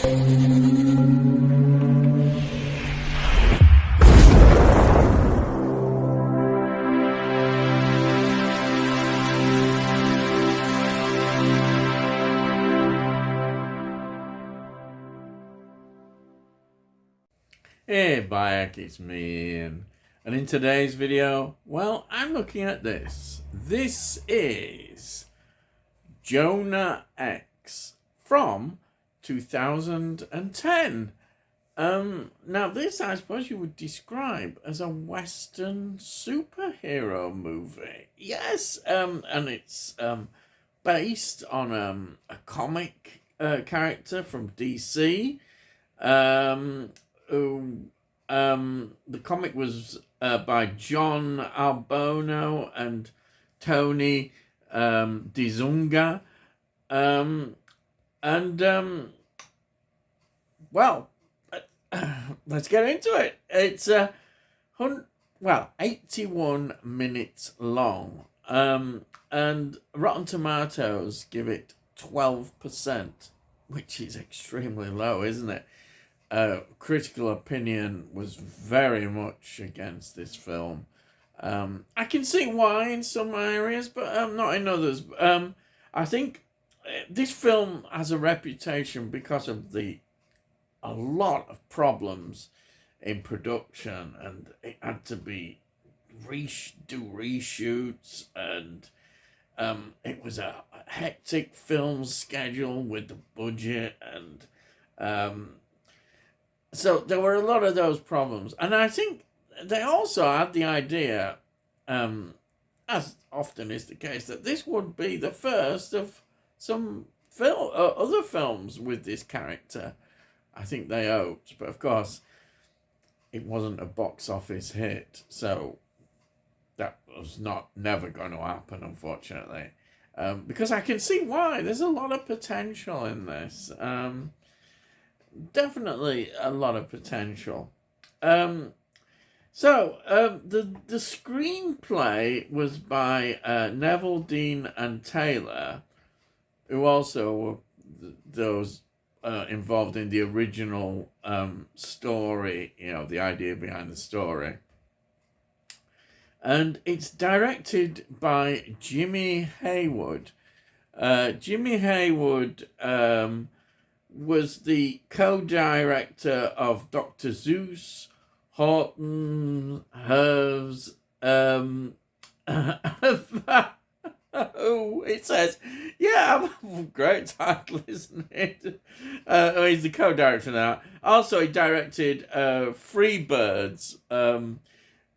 Hey Bayek, it's me Ian. And in today's video, well, I'm looking at this. This is Jonah Hex from 2010. Now this I suppose you would describe as a Western superhero movie. Yes, and it's based on a comic character from DC. The comic was by John Albono and Tony DeZunga. Well, let's get into it. It's 81 minutes long. And Rotten Tomatoes give it 12%, which is extremely low, isn't it? Critical opinion was very much against this film. I can see why in some areas, but not in others. I think this film has a reputation because of a lot of problems in production, and it had to be do reshoots, and it was a hectic film schedule with the budget, and so there were a lot of those problems. And I think they also had the idea, as often is the case, that this would be the first of some other films with this character. I think they hoped. But of course, it wasn't a box office hit. So that was never going to happen, unfortunately. Because I can see why. There's a lot of potential in this. Definitely a lot of potential. The screenplay was by Neville, Dean and Taylor, who also were those involved in the original story, the idea behind the story. And it's directed by Jimmy Haywood. Jimmy Haywood was the co-director of Dr. Seuss, Horton, Herbs, it says, yeah, great title, isn't it? He's the co-director now. Also, he directed Freebirds,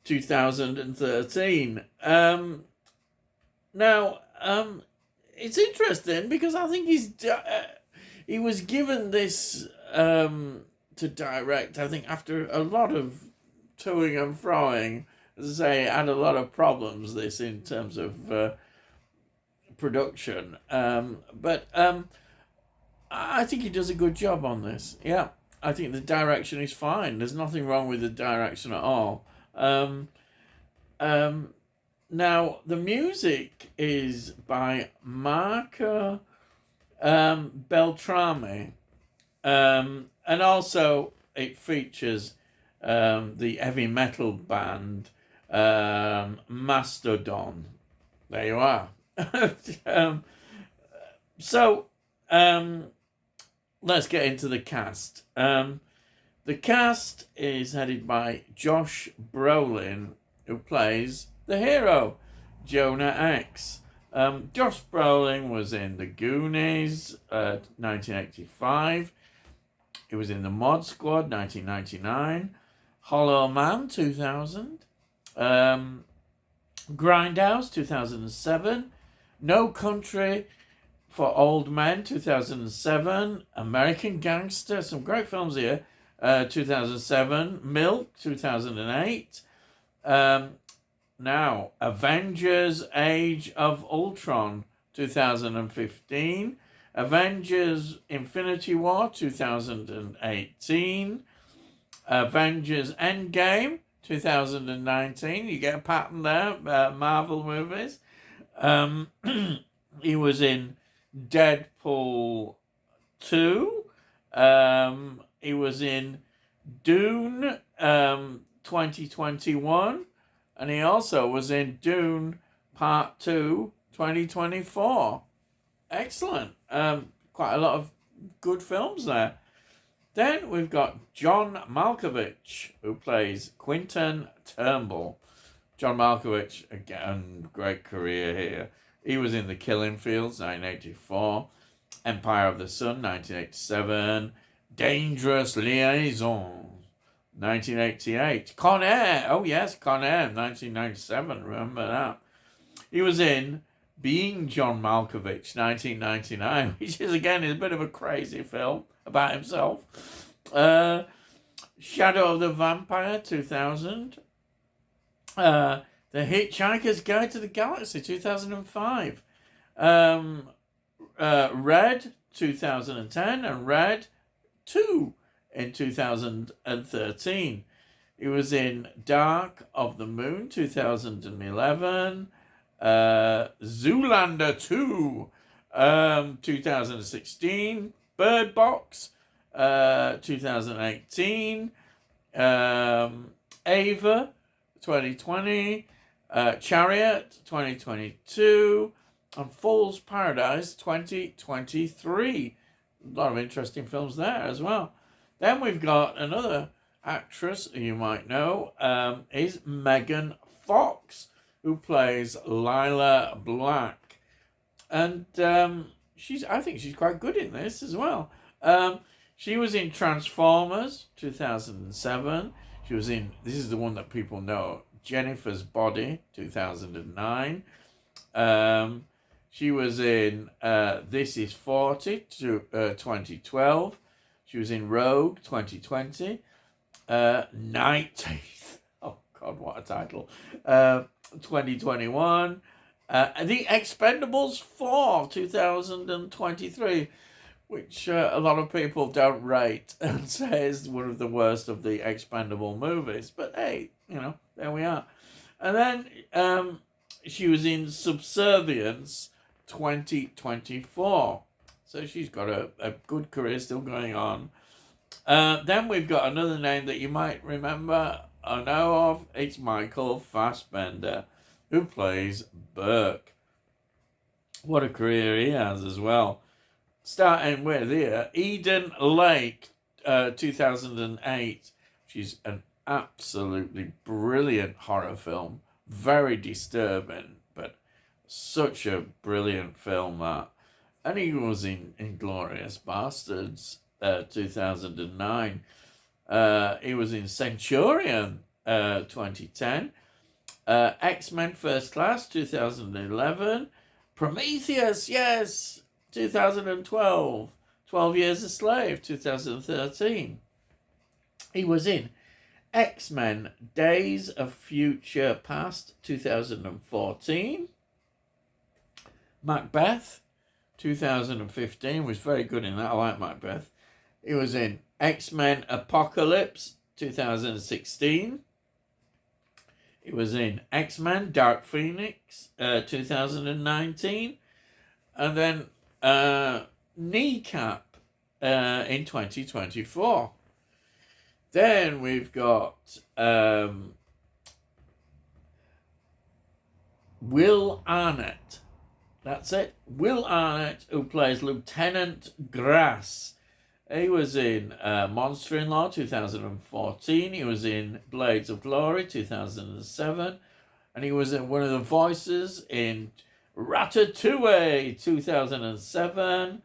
2013. Now, it's interesting because I think he was given this to direct, I think, after a lot of toing and froing. As I say, it had a lot of problems, this, in terms of production. But I think he does a good job on this. Yeah, I think the direction is fine. There's nothing wrong with the direction at all. Now, the music is by Marco Beltrami, and also it features the heavy metal band Mastodon. There you are. Let's get into the cast. The cast is headed by Josh Brolin, who plays the hero, Jonah Hex. Josh Brolin was in The Goonies, 1985. He was in The Mod Squad, 1999. Hollow Man, 2000. Grindhouse, 2007. No Country for Old Men, 2007. American Gangster, some great films here, 2007. Milk, 2008. Now, Avengers Age of Ultron, 2015. Avengers Infinity War, 2018. Avengers Endgame, 2019. You get a pattern there, Marvel movies. He was in Deadpool 2, He was in Dune 2021, and he also was in Dune Part 2 2024. Excellent. Quite a lot of good films there. Then we've got John Malkovich, who plays Quentin Turnbull. John Malkovich, again, great career here. He was in The Killing Fields, 1984. Empire of the Sun, 1987. Dangerous Liaison, 1988. Con Air, oh yes, Con Air, 1997, remember that. He was in Being John Malkovich, 1999, which is, again, is a bit of a crazy film about himself. Shadow of the Vampire, 2000. The Hitchhiker's Guide to the Galaxy, 2005. Red, 2010, and Red 2 in 2013. He was in Dark of the Moon, 2011. Zoolander 2, 2016. Bird Box, 2018. Ava, 2020. Chariot, 2022. And Fool's Paradise, 2023. A lot of interesting films there as well. Then we've got another actress who you might know, is Megan Fox, who plays Lila Black. And I think she's quite good in this as well. She was in Transformers, 2007. She was in, this is the one that people know, Jennifer's Body, 2009. She was in This Is 40, 2012. She was in Rogue, 2020. Night Teeth. Oh, God, what a title. 2021. The Expendables 4, 2023, which a lot of people don't rate and say is one of the worst of the Expendable movies. But hey, there we are. And then she was in Subservience 2024. So she's got a good career still going on. Then we've got another name that you might remember or know of. It's Michael Fassbender, who plays Burke. What a career he has as well. Starting with here, Eden Lake, 2008. She's an absolutely brilliant horror film. Very disturbing, but such a brilliant film that. And he was in Inglourious Bastards, 2009. He was in Centurion, 2010. X-Men First Class, 2011. Prometheus, yes, 2012. 12 Years a Slave, 2013. He was in X-Men Days of Future Past, 2014. Macbeth, 2015, was very good in that. I like Macbeth. He was in X-Men Apocalypse, 2016. He was in X-Men Dark Phoenix, 2019. And then Kneecap in 2024. Then we've got Will Arnett. That's it. Will Arnett, who plays Lieutenant Grass. He was in Monster-in-Law, 2014. He was in Blades of Glory, 2007. And he was in one of the voices in Ratatouille, 2007.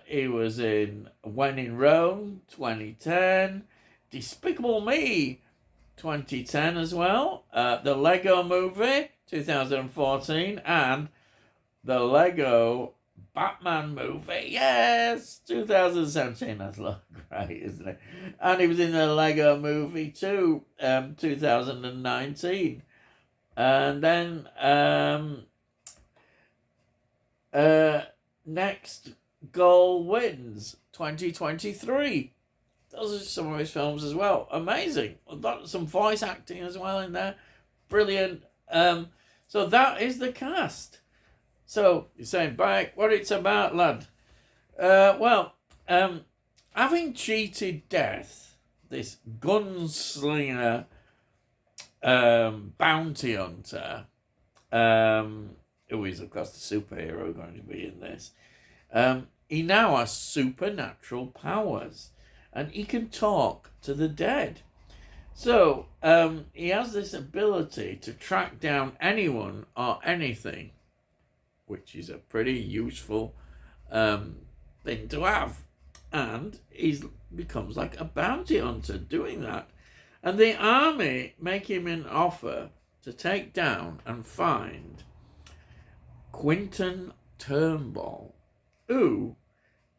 He was in When in Rome, 2010. Despicable Me, 2010 as well. The Lego Movie, 2014. And the Lego Batman movie, yes, 2017. That's great, isn't it? And he was in the Lego movie too, 2019. And then Next Goal Wins, 2023. Those are some of his films as well. Amazing. Some voice acting as well in there. Brilliant. So that is the cast. So, you're saying, back, what it's about, lad? Well, having cheated death, this gunslinger bounty hunter, who is of course the superhero going to be in this, he now has supernatural powers and he can talk to the dead. So he has this ability to track down anyone or anything, which is a pretty useful thing to have. And he becomes like a bounty hunter doing that. And the army make him an offer to take down and find Quinton Turnbull, who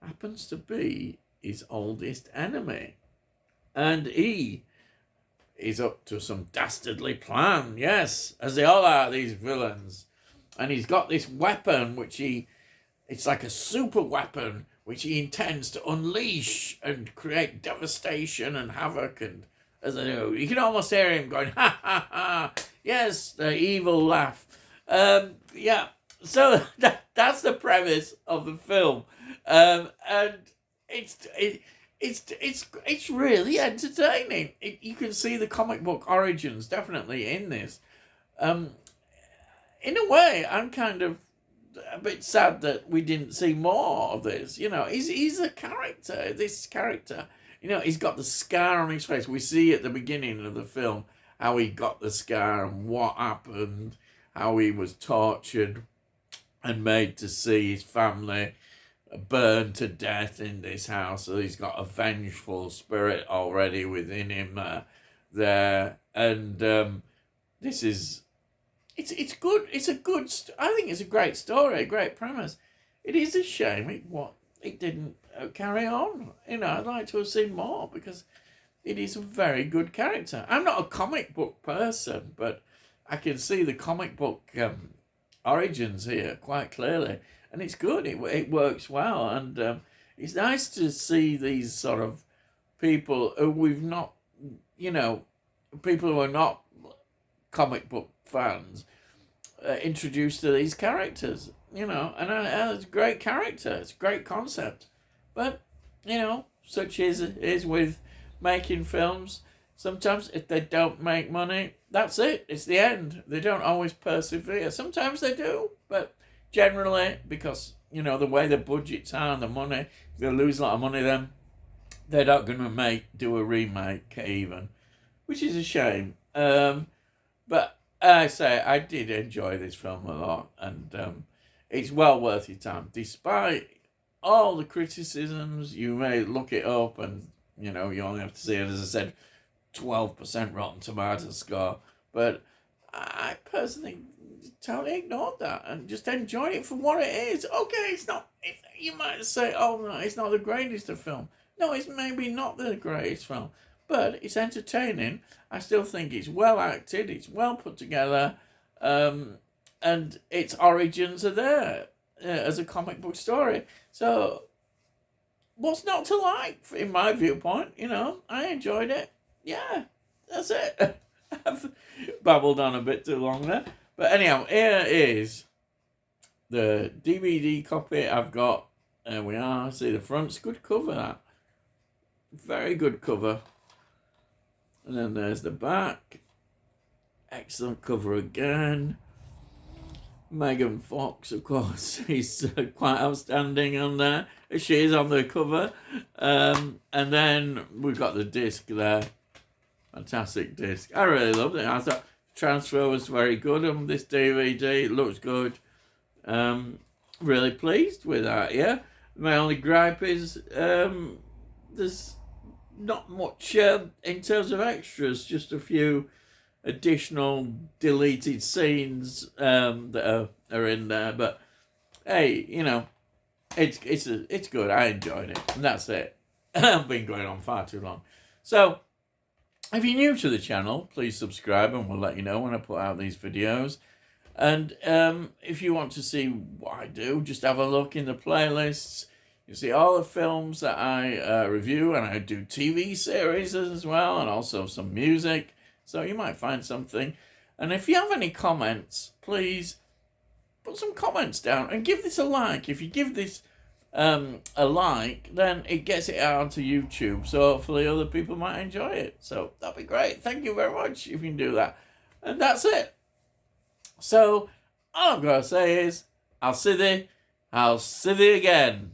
happens to be his oldest enemy. And he is up to some dastardly plan, yes, as they all are, these villains. And he's got this weapon, it's like a super weapon, which he intends to unleash and create devastation and havoc. And as I know, you can almost hear him going, ha ha ha, yes, the evil laugh. Yeah, so that's the premise of the film. And it's really entertaining. You can see the comic book origins definitely in this. In a way, I'm kind of a bit sad that we didn't see more of this. You know, he's a character. This character, you know, he's got the scar on his face. We see at the beginning of the film how he got the scar and what happened, how he was tortured and made to see his family burned to death in this house. So he's got a vengeful spirit already within him there. And this is... It's good. It's a good... I think it's a great story, a great premise. It is a shame it didn't carry on. You know, I'd like to have seen more because it is a very good character. I'm not a comic book person, but I can see the comic book origins here quite clearly. And it's good. It works well. And it's nice to see these sort of people who we've not... You know, people who are not comic book fans introduced to these characters, you know, and it's a great character, it's a great concept, but you know, such is with making films. Sometimes if they don't make money, that's it, it's the end. They don't always persevere. Sometimes they do, but generally, because you know the way the budgets are and the money, if they lose a lot of money, then they're not going to do a remake even, which is a shame. But I say I did enjoy this film a lot, and it's well worth your time. Despite all the criticisms, you may look it up, and you know you only have to see it, as I said, 12% Rotten Tomatoes score. But I personally totally ignored that and just enjoyed it for what it is. Okay, it's not. You might say, oh no, it's not the greatest of film. No, it's maybe not the greatest film, but it's entertaining. I still think it's well acted, it's well put together, and its origins are there as a comic book story. So, what's not to like, in my viewpoint? You know, I enjoyed it. Yeah, that's it. I've babbled on a bit too long there. But anyhow, here is the DVD copy I've got. There we are. See the front's good cover, that. Very good cover. And then there's the back. Excellent cover again. Megan Fox, of course, is quite outstanding on there. She is on the cover. And then we've got the disc there. Fantastic disc. I really loved it. I thought transfer was very good on this DVD. It looks good. Really pleased with that, yeah. My only gripe is there's not much in terms of extras, just a few additional deleted scenes that are in there. But hey, you know, it's good. I enjoyed it, and that's it. I've been going on far too long. So, if you're new to the channel, please subscribe, and we'll let you know when I put out these videos. And if you want to see what I do, just have a look in the playlists. You see all the films that I review, and I do TV series as well, and also some music. So you might find something. And if you have any comments, please put some comments down and give this a like. If you give this a like, then it gets it out onto YouTube. So hopefully other people might enjoy it. So that'd be great. Thank you very much if you can do that. And that's it. So all I'm going to say is, I'll see thee again.